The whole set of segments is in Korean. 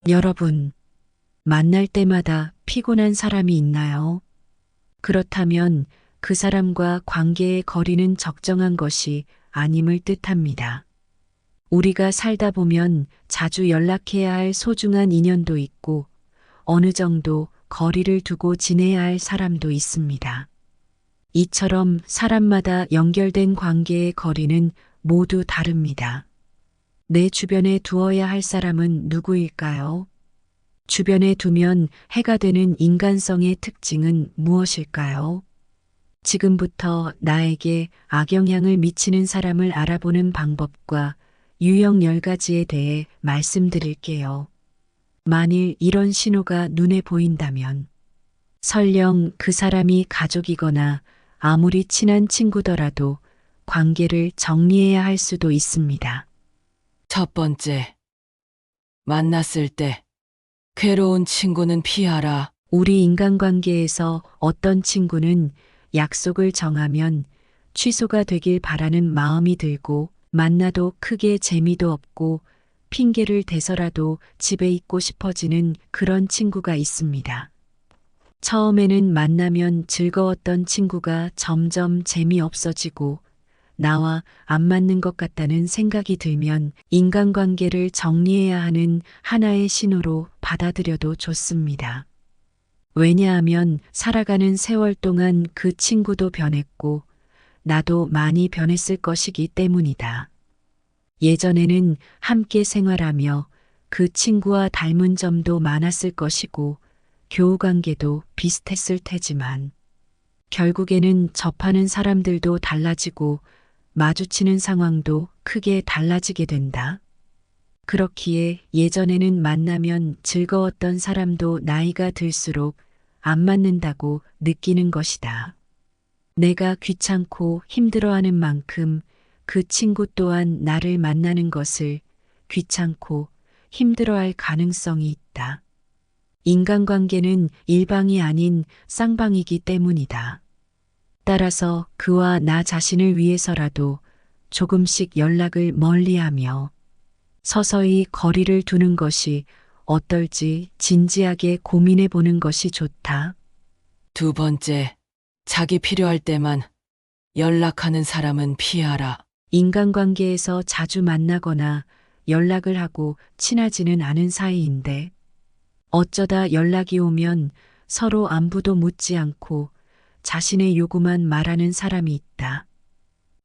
여러분, 만날 때마다 피곤한 사람이 있나요? 그렇다면 그 사람과 관계의 거리는 적정한 것이 아님을 뜻합니다. 우리가 살다 보면 자주 연락해야 할 소중한 인연도 있고 어느 정도 거리를 두고 지내야 할 사람도 있습니다. 이처럼 사람마다 연결된 관계의 거리는 모두 다릅니다. 내 주변에 두어야 할 사람은 누구일까요? 주변에 두면 해가 되는 인간성의 특징은 무엇일까요? 지금부터 나에게 악영향을 미치는 사람을 알아보는 방법과 유형 10가지에 대해 말씀드릴게요. 만일 이런 신호가 눈에 보인다면 설령 그 사람이 가족이거나 아무리 친한 친구더라도 관계를 정리해야 할 수도 있습니다. 첫 번째, 만났을 때 괴로운 친구는 피하라. 우리 인간관계에서 어떤 친구는 약속을 정하면 취소가 되길 바라는 마음이 들고 만나도 크게 재미도 없고 핑계를 대서라도 집에 있고 싶어지는 그런 친구가 있습니다. 처음에는 만나면 즐거웠던 친구가 점점 재미없어지고 나와 안 맞는 것 같다는 생각이 들면 인간관계를 정리해야 하는 하나의 신호로 받아들여도 좋습니다. 왜냐하면 살아가는 세월 동안 그 친구도 변했고 나도 많이 변했을 것이기 때문이다. 예전에는 함께 생활하며 그 친구와 닮은 점도 많았을 것이고 교우 관계도 비슷했을 테지만 결국에는 접하는 사람들도 달라지고 마주치는 상황도 크게 달라지게 된다. 그렇기에 예전에는 만나면 즐거웠던 사람도 나이가 들수록 안 맞는다고 느끼는 것이다. 내가 귀찮고 힘들어하는 만큼 그 친구 또한 나를 만나는 것을 귀찮고 힘들어할 가능성이 있다. 인간관계는 일방이 아닌 쌍방이기 때문이다. 따라서 그와 나 자신을 위해서라도 조금씩 연락을 멀리하며 서서히 거리를 두는 것이 어떨지 진지하게 고민해 보는 것이 좋다. 두 번째, 자기 필요할 때만 연락하는 사람은 피하라. 인간관계에서 자주 만나거나 연락을 하고 친하지는 않은 사이인데 어쩌다 연락이 오면 서로 안부도 묻지 않고 자신의 요구만 말하는 사람이 있다.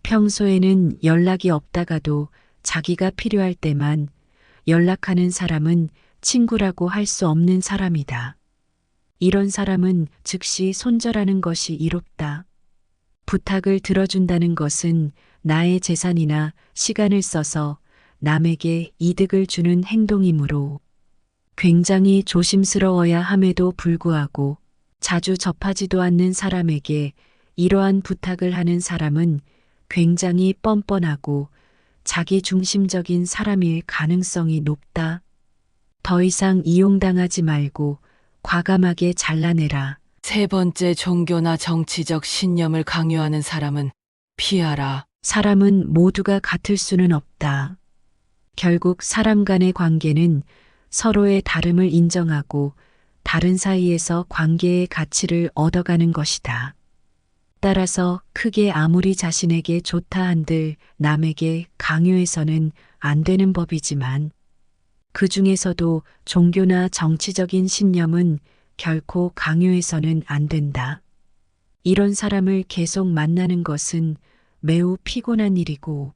평소에는 연락이 없다가도 자기가 필요할 때만 연락하는 사람은 친구라고 할 수 없는 사람이다. 이런 사람은 즉시 손절하는 것이 이롭다. 부탁을 들어준다는 것은 나의 재산이나 시간을 써서 남에게 이득을 주는 행동이므로 굉장히 조심스러워야 함에도 불구하고 자주 접하지도 않는 사람에게 이러한 부탁을 하는 사람은 굉장히 뻔뻔하고 자기 중심적인 사람일 가능성이 높다. 더 이상 이용당하지 말고 과감하게 잘라내라. 세 번째, 종교나 정치적 신념을 강요하는 사람은 피하라. 사람은 모두가 같을 수는 없다. 결국 사람 간의 관계는 서로의 다름을 인정하고 다른 사이에서 관계의 가치를 얻어가는 것이다. 따라서 크게 아무리 자신에게 좋다 한들 남에게 강요해서는 안 되는 법이지만 그 중에서도 종교나 정치적인 신념은 결코 강요해서는 안 된다. 이런 사람을 계속 만나는 것은 매우 피곤한 일이고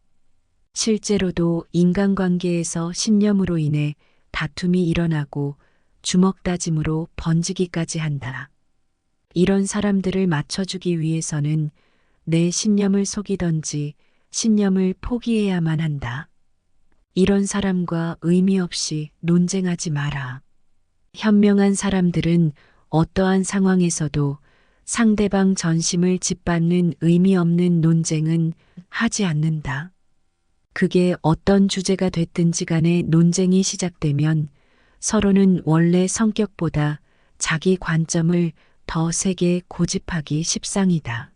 실제로도 인간관계에서 신념으로 인해 다툼이 일어나고 주먹다짐으로 번지기까지 한다. 이런 사람들을 맞춰주기 위해서는 내 신념을 속이던지 신념을 포기해야만 한다. 이런 사람과 의미 없이 논쟁하지 마라. 현명한 사람들은 어떠한 상황에서도 상대방 전심을 짓밟는 의미 없는 논쟁은 하지 않는다. 그게 어떤 주제가 됐든지 간에 논쟁이 시작되면 서로는 원래 성격보다 자기 관점을 더 세게 고집하기 십상이다.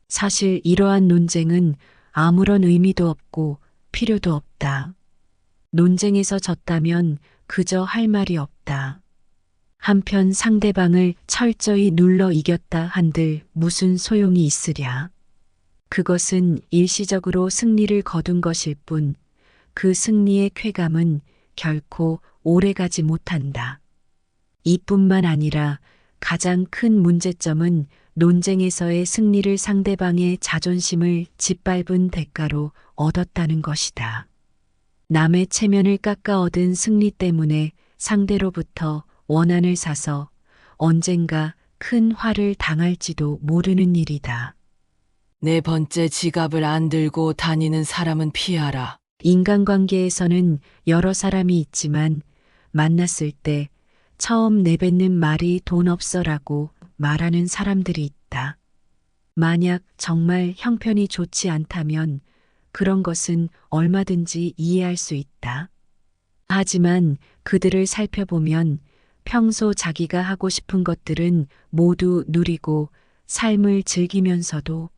사실 이러한 논쟁은 아무런 의미도 없고 필요도 없다. 논쟁에서 졌다면 그저 할 말이 없다. 한편 상대방을 철저히 눌러 이겼다 한들 무슨 소용이 있으랴. 그것은 일시적으로 승리를 거둔 것일 뿐 그 승리의 쾌감은 결코 오래가지 못한다. 이뿐만 아니라 가장 큰 문제점은 논쟁에서의 승리를 상대방의 자존심을 짓밟은 대가로 얻었다는 것이다. 남의 체면을 깎아 얻은 승리 때문에 상대로부터 원한을 사서 언젠가 큰 화를 당할지도 모르는 일이다. 네 번째, 지갑을 안 들고 다니는 사람은 피하라. 인간관계에서는 여러 사람이 있지만 만났을 때 처음 내뱉는 말이 돈 없어라고 말하는 사람들이 있다. 만약 정말 형편이 좋지 않다면 그런 것은 얼마든지 이해할 수 있다. 하지만 그들을 살펴보면 평소 자기가 하고 싶은 것들은 모두 누리고 삶을 즐기면서도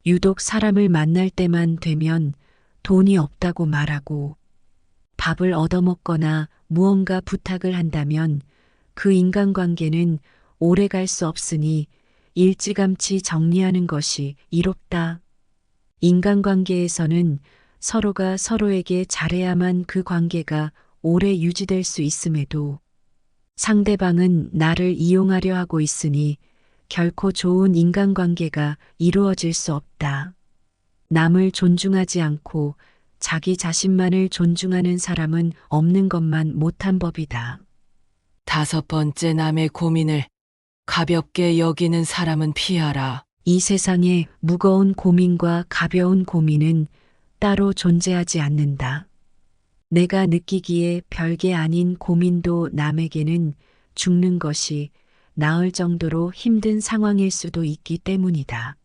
유독 사람을 만날 때만 되면 돈이 없다고 말하고 밥을 얻어먹거나 무언가 부탁을 한다면 그 인간관계는 오래 갈 수 없으니 일찌감치 정리하는 것이 이롭다. 인간관계에서는 서로가 서로에게 잘해야만 그 관계가 오래 유지될 수 있음에도 상대방은 나를 이용하려 하고 있으니 결코 좋은 인간관계가 이루어질 수 없다. 남을 존중하지 않고 자기 자신만을 존중하는 사람은 없는 것만 못한 법이다. 다섯 번째, 남의 고민을 가볍게 여기는 사람은 피하라. 이 세상에 무거운 고민과 가벼운 고민은 따로 존재하지 않는다. 내가 느끼기에 별게 아닌 고민도 남에게는 죽는 것이 나을 정도로 힘든 상황일 수도 있기 때문이다.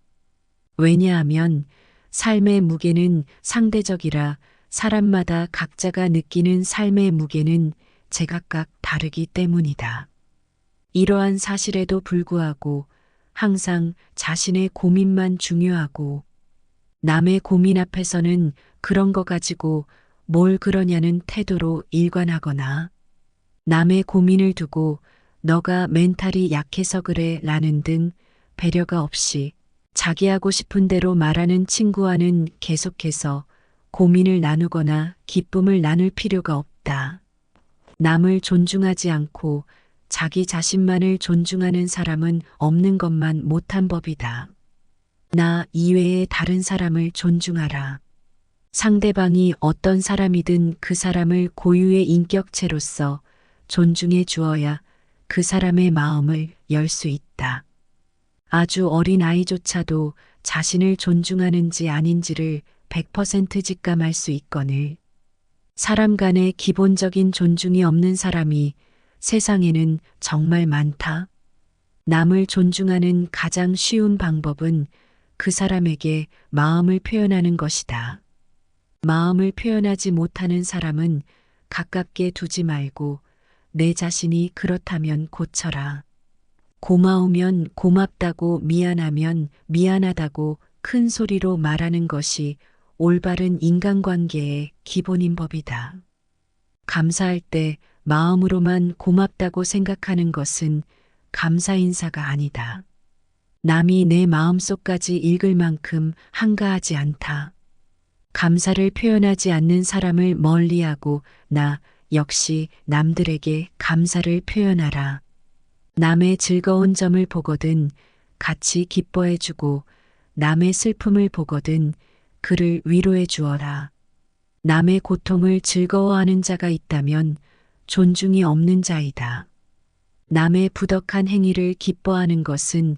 왜냐하면 삶의 무게는 상대적이라 사람마다 각자가 느끼는 삶의 무게는 제각각 다르기 때문이다. 이러한 사실에도 불구하고 항상 자신의 고민만 중요하고 남의 고민 앞에서는 그런 거 가지고 뭘 그러냐는 태도로 일관하거나 남의 고민을 두고 너가 멘탈이 약해서 그래 라는 등 배려가 없이 자기 하고 싶은 대로 말하는 친구와는 계속해서 고민을 나누거나 기쁨을 나눌 필요가 없다. 남을 존중하지 않고 자기 자신만을 존중하는 사람은 없는 것만 못한 법이다. 나 이외의 다른 사람을 존중하라. 상대방이 어떤 사람이든 그 사람을 고유의 인격체로서 존중해 주어야 그 사람의 마음을 열 수 있다. 아주 어린 아이조차도 자신을 존중하는지 아닌지를 100% 직감할 수 있거늘 사람 간의 기본적인 존중이 없는 사람이 세상에는 정말 많다. 남을 존중하는 가장 쉬운 방법은 그 사람에게 마음을 표현하는 것이다. 마음을 표현하지 못하는 사람은 가깝게 두지 말고 내 자신이 그렇다면 고쳐라. 고마우면 고맙다고 미안하면 미안하다고 큰 소리로 말하는 것이 올바른 인간관계의 기본인 법이다. 감사할 때 마음으로만 고맙다고 생각하는 것은 감사 인사가 아니다. 남이 내 마음속까지 읽을 만큼 한가하지 않다. 감사를 표현하지 않는 사람을 멀리하고 나 역시 남들에게 감사를 표현하라. 남의 즐거운 점을 보거든 같이 기뻐해주고 남의 슬픔을 보거든 그를 위로해 주어라. 남의 고통을 즐거워하는 자가 있다면 존중이 없는 자이다. 남의 부덕한 행위를 기뻐하는 것은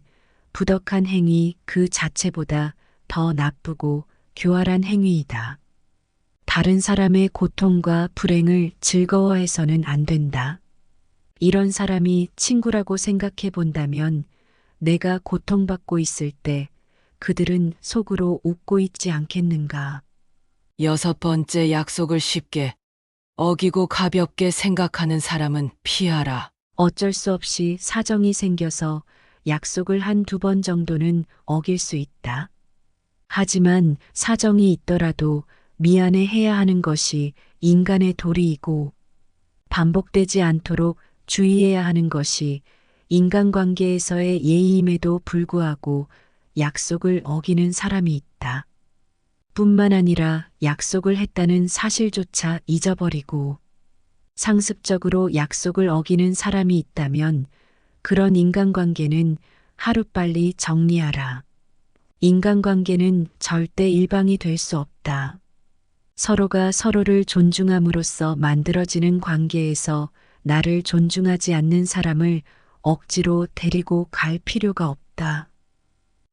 부덕한 행위 그 자체보다 더 나쁘고 교활한 행위이다. 다른 사람의 고통과 불행을 즐거워해서는 안 된다. 이런 사람이 친구라고 생각해 본다면 내가 고통받고 있을 때 그들은 속으로 웃고 있지 않겠는가. 여섯 번째, 약속을 쉽게 어기고 가볍게 생각하는 사람은 피하라. 어쩔 수 없이 사정이 생겨서 약속을 한두 번 정도는 어길 수 있다. 하지만 사정이 있더라도 미안해 해야 하는 것이 인간의 도리이고 반복되지 않도록 주의해야 하는 것이 인간관계에서의 예의임에도 불구하고 약속을 어기는 사람이 있다. 뿐만 아니라 약속을 했다는 사실조차 잊어버리고 상습적으로 약속을 어기는 사람이 있다면 그런 인간관계는 하루빨리 정리하라. 인간관계는 절대 일방이 될 수 없다. 서로가 서로를 존중함으로써 만들어지는 관계에서 나를 존중하지 않는 사람을 억지로 데리고 갈 필요가 없다.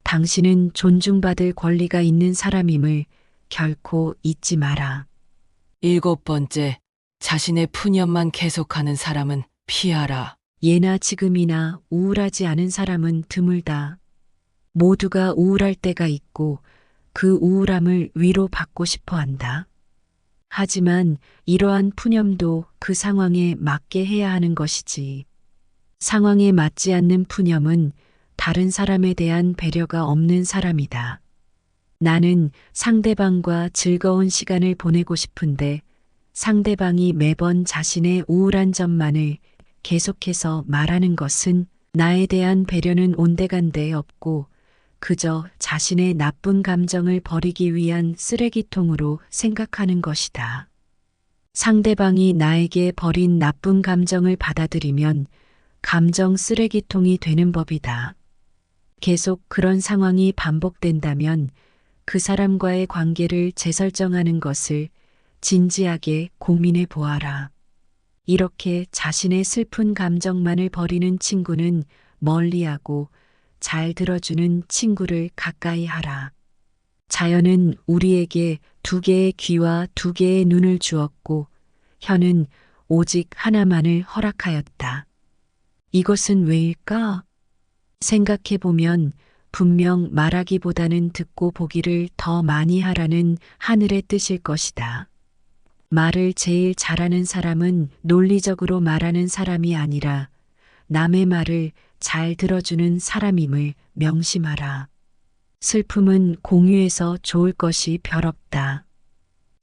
당신은 존중받을 권리가 있는 사람임을 결코 잊지 마라. 7번째, 자신의 푸념만 계속하는 사람은 피하라. 예나 지금이나 우울하지 않은 사람은 드물다. 모두가 우울할 때가 있고 그 우울함을 위로받고 싶어 한다. 하지만 이러한 푸념도 그 상황에 맞게 해야 하는 것이지. 상황에 맞지 않는 푸념은 다른 사람에 대한 배려가 없는 사람이다. 나는 상대방과 즐거운 시간을 보내고 싶은데 상대방이 매번 자신의 우울한 점만을 계속해서 말하는 것은 나에 대한 배려는 온데간데 없고 그저 자신의 나쁜 감정을 버리기 위한 쓰레기통으로 생각하는 것이다. 상대방이 나에게 버린 나쁜 감정을 받아들이면 감정 쓰레기통이 되는 법이다. 계속 그런 상황이 반복된다면 그 사람과의 관계를 재설정하는 것을 진지하게 고민해 보아라. 이렇게 자신의 슬픈 감정만을 버리는 친구는 멀리하고 잘 들어주는 친구를 가까이 하라. 자연은 우리에게 2개의 귀와 2개의 눈을 주었고 혀는 오직 하나만을 허락하였다. 이것은 왜일까? 생각해보면 분명 말하기보다는 듣고 보기를 더 많이 하라는 하늘의 뜻일 것이다. 말을 제일 잘하는 사람은 논리적으로 말하는 사람이 아니라 남의 말을 잘 들어주는 사람임을 명심하라. 슬픔은 공유해서 좋을 것이 별 없다.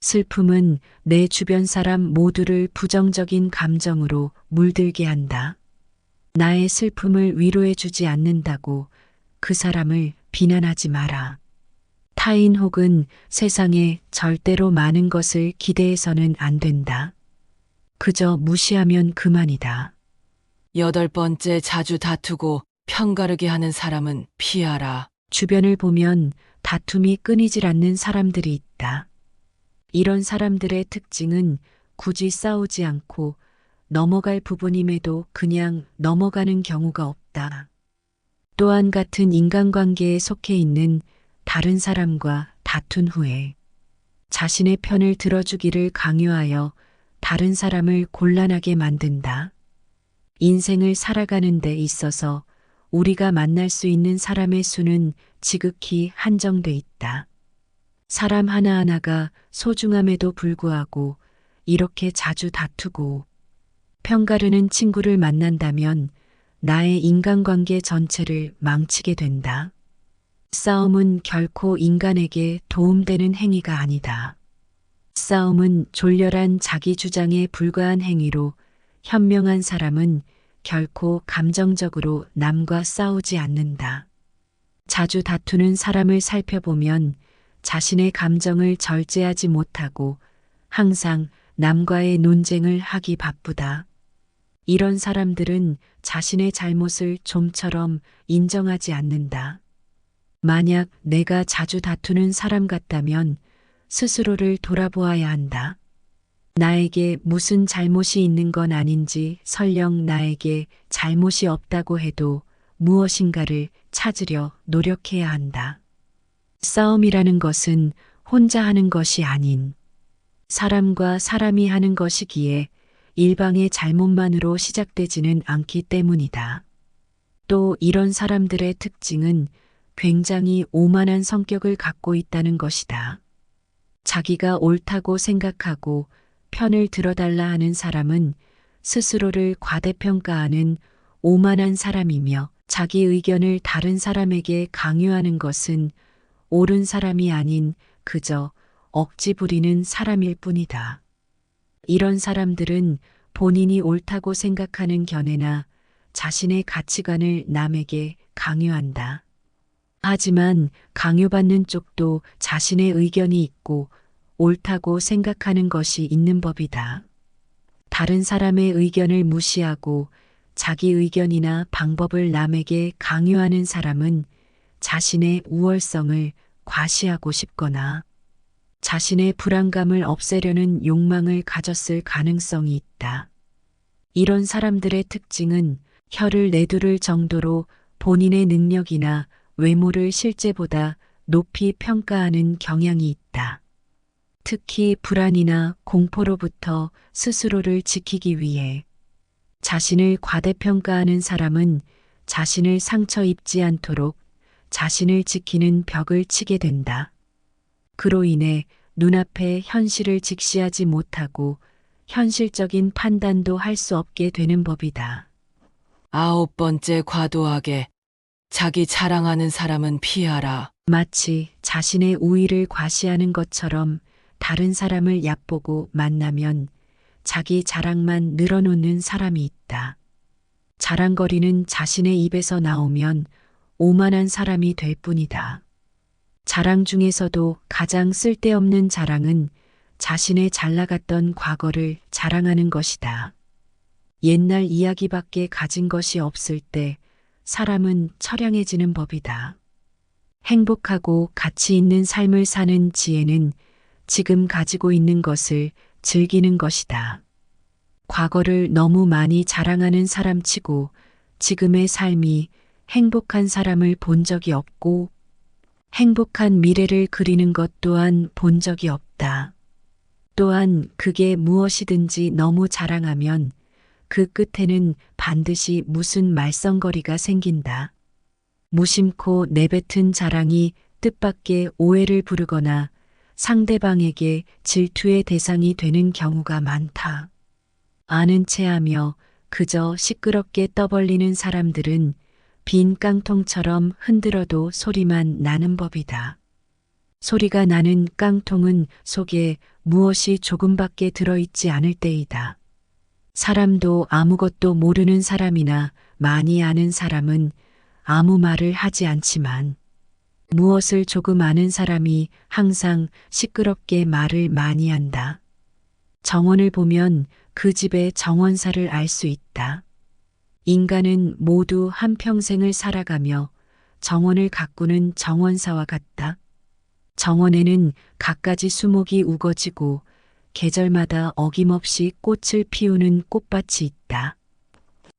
슬픔은 내 주변 사람 모두를 부정적인 감정으로 물들게 한다. 나의 슬픔을 위로해주지 않는다고 그 사람을 비난하지 마라. 타인 혹은 세상에 절대로 많은 것을 기대해서는 안 된다. 그저 무시하면 그만이다. 8번째, 자주 다투고 편가르게 하는 사람은 피하라. 주변을 보면 다툼이 끊이질 않는 사람들이 있다. 이런 사람들의 특징은 굳이 싸우지 않고 넘어갈 부분임에도 그냥 넘어가는 경우가 없다. 또한 같은 인간관계에 속해 있는 다른 사람과 다툰 후에 자신의 편을 들어주기를 강요하여 다른 사람을 곤란하게 만든다. 인생을 살아가는 데 있어서 우리가 만날 수 있는 사람의 수는 지극히 한정돼 있다. 사람 하나하나가 소중함에도 불구하고 이렇게 자주 다투고 편가르는 친구를 만난다면 나의 인간관계 전체를 망치게 된다. 싸움은 결코 인간에게 도움되는 행위가 아니다. 싸움은 졸렬한 자기 주장에 불과한 행위로 현명한 사람은 결코 감정적으로 남과 싸우지 않는다. 자주 다투는 사람을 살펴보면 자신의 감정을 절제하지 못하고 항상 남과의 논쟁을 하기 바쁘다. 이런 사람들은 자신의 잘못을 좀처럼 인정하지 않는다. 만약 내가 자주 다투는 사람 같다면 스스로를 돌아보아야 한다. 나에게 무슨 잘못이 있는 건 아닌지, 설령 나에게 잘못이 없다고 해도 무엇인가를 찾으려 노력해야 한다. 싸움이라는 것은 혼자 하는 것이 아닌 사람과 사람이 하는 것이기에 일방의 잘못만으로 시작되지는 않기 때문이다. 또 이런 사람들의 특징은 굉장히 오만한 성격을 갖고 있다는 것이다. 자기가 옳다고 생각하고 편을 들어달라 하는 사람은 스스로를 과대평가하는 오만한 사람이며 자기 의견을 다른 사람에게 강요하는 것은 옳은 사람이 아닌 그저 억지 부리는 사람일 뿐이다. 이런 사람들은 본인이 옳다고 생각하는 견해나 자신의 가치관을 남에게 강요한다. 하지만 강요받는 쪽도 자신의 의견이 있고 옳다고 생각하는 것이 있는 법이다. 다른 사람의 의견을 무시하고 자기 의견이나 방법을 남에게 강요하는 사람은 자신의 우월성을 과시하고 싶거나 자신의 불안감을 없애려는 욕망을 가졌을 가능성이 있다. 이런 사람들의 특징은 혀를 내두를 정도로 본인의 능력이나 외모를 실제보다 높이 평가하는 경향이 있다. 특히 불안이나 공포로부터 스스로를 지키기 위해 자신을 과대평가하는 사람은 자신을 상처 입지 않도록 자신을 지키는 벽을 치게 된다. 그로 인해 눈앞의 현실을 직시하지 못하고 현실적인 판단도 할 수 없게 되는 법이다. 9번째, 과도하게 자기 자랑하는 사람은 피하라. 마치 자신의 우위를 과시하는 것처럼 다른 사람을 얕보고 만나면 자기 자랑만 늘어놓는 사람이 있다. 자랑거리는 자신의 입에서 나오면 오만한 사람이 될 뿐이다. 자랑 중에서도 가장 쓸데없는 자랑은 자신의 잘나갔던 과거를 자랑하는 것이다. 옛날 이야기밖에 가진 것이 없을 때 사람은 처량해지는 법이다. 행복하고 가치 있는 삶을 사는 지혜는 지금 가지고 있는 것을 즐기는 것이다. 과거를 너무 많이 자랑하는 사람치고 지금의 삶이 행복한 사람을 본 적이 없고 행복한 미래를 그리는 것 또한 본 적이 없다. 또한 그게 무엇이든지 너무 자랑하면 그 끝에는 반드시 무슨 말썽거리가 생긴다. 무심코 내뱉은 자랑이 뜻밖의 오해를 부르거나 상대방에게 질투의 대상이 되는 경우가 많다. 아는 체하며 그저 시끄럽게 떠벌리는 사람들은 빈 깡통처럼 흔들어도 소리만 나는 법이다. 소리가 나는 깡통은 속에 무엇이 조금밖에 들어있지 않을 때이다. 사람도 아무것도 모르는 사람이나 많이 아는 사람은 아무 말을 하지 않지만 무엇을 조금 아는 사람이 항상 시끄럽게 말을 많이 한다. 정원을 보면 그 집의 정원사를 알 수 있다. 인간은 모두 한평생을 살아가며 정원을 가꾸는 정원사와 같다. 정원에는 갖가지 수목이 우거지고 계절마다 어김없이 꽃을 피우는 꽃밭이 있다.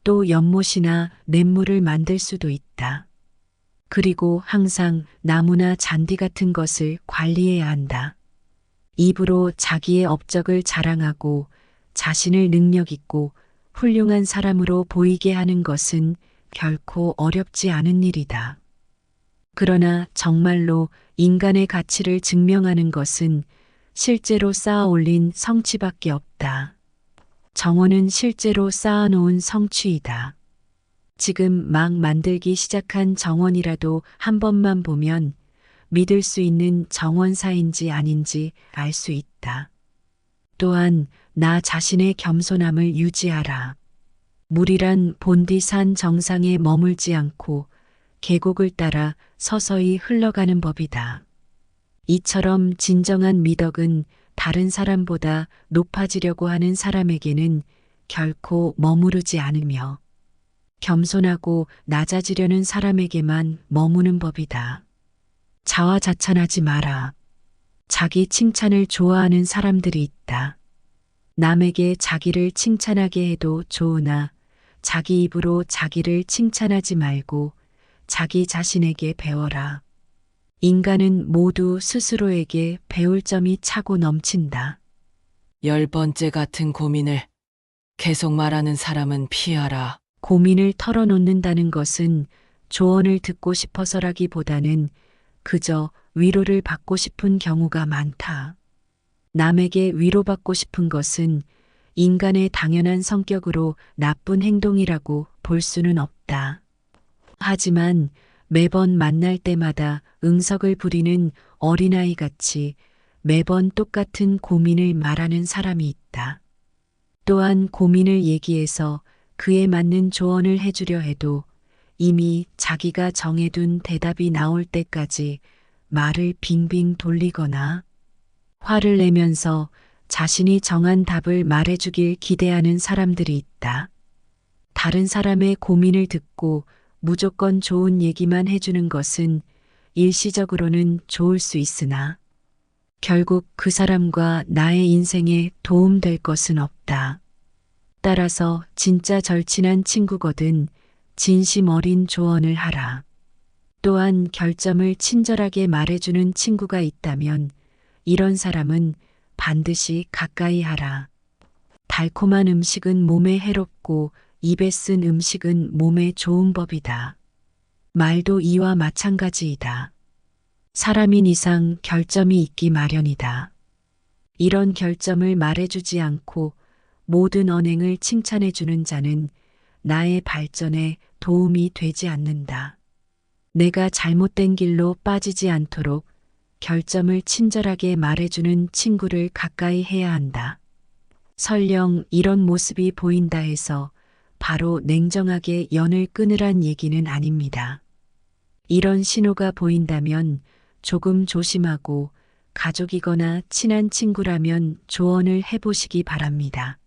또 연못이나 냇물을 만들 수도 있다. 그리고 항상 나무나 잔디 같은 것을 관리해야 한다. 입으로 자기의 업적을 자랑하고 자신을 능력 있고 훌륭한 사람으로 보이게 하는 것은 결코 어렵지 않은 일이다. 그러나 정말로 인간의 가치를 증명하는 것은 실제로 쌓아 올린 성취밖에 없다. 정원은 실제로 쌓아놓은 성취이다. 지금 막 만들기 시작한 정원이라도 한 번만 보면 믿을 수 있는 정원사인지 아닌지 알 수 있다. 또한 나 자신의 겸손함을 유지하라. 물이란 본디 산 정상에 머물지 않고 계곡을 따라 서서히 흘러가는 법이다. 이처럼 진정한 미덕은 다른 사람보다 높아지려고 하는 사람에게는 결코 머무르지 않으며 겸손하고 낮아지려는 사람에게만 머무는 법이다. 자화자찬하지 마라. 자기 칭찬을 좋아하는 사람들이 있다. 남에게 자기를 칭찬하게 해도 좋으나 자기 입으로 자기를 칭찬하지 말고 자기 자신에게 배워라. 인간은 모두 스스로에게 배울 점이 차고 넘친다. 10번째, 같은 고민을 계속 말하는 사람은 피하라. 고민을 털어놓는다는 것은 조언을 듣고 싶어서라기보다는 그저 위로를 받고 싶은 경우가 많다. 남에게 위로받고 싶은 것은 인간의 당연한 성격으로 나쁜 행동이라고 볼 수는 없다. 하지만 매번 만날 때마다 응석을 부리는 어린아이 같이 매번 똑같은 고민을 말하는 사람이 있다. 또한 고민을 얘기해서 그에 맞는 조언을 해주려 해도 이미 자기가 정해둔 대답이 나올 때까지 말을 빙빙 돌리거나 화를 내면서 자신이 정한 답을 말해주길 기대하는 사람들이 있다. 다른 사람의 고민을 듣고 무조건 좋은 얘기만 해주는 것은 일시적으로는 좋을 수 있으나 결국 그 사람과 나의 인생에 도움될 것은 없다. 따라서 진짜 절친한 친구거든 진심 어린 조언을 하라. 또한 결점을 친절하게 말해주는 친구가 있다면 이런 사람은 반드시 가까이 하라. 달콤한 음식은 몸에 해롭고 입에 쓴 음식은 몸에 좋은 법이다. 말도 이와 마찬가지이다. 사람인 이상 결점이 있기 마련이다. 이런 결점을 말해주지 않고 모든 언행을 칭찬해주는 자는 나의 발전에 도움이 되지 않는다. 내가 잘못된 길로 빠지지 않도록 결점을 친절하게 말해주는 친구를 가까이 해야 한다. 설령 이런 모습이 보인다 해서 바로 냉정하게 연을 끊으란 얘기는 아닙니다. 이런 신호가 보인다면 조금 조심하고 가족이거나 친한 친구라면 조언을 해보시기 바랍니다.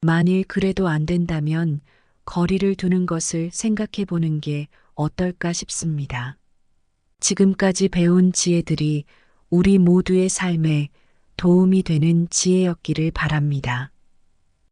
만일 그래도 안 된다면 거리를 두는 것을 생각해 보는 게 어떨까 싶습니다. 지금까지 배운 지혜들이 우리 모두의 삶에 도움이 되는 지혜였기를 바랍니다.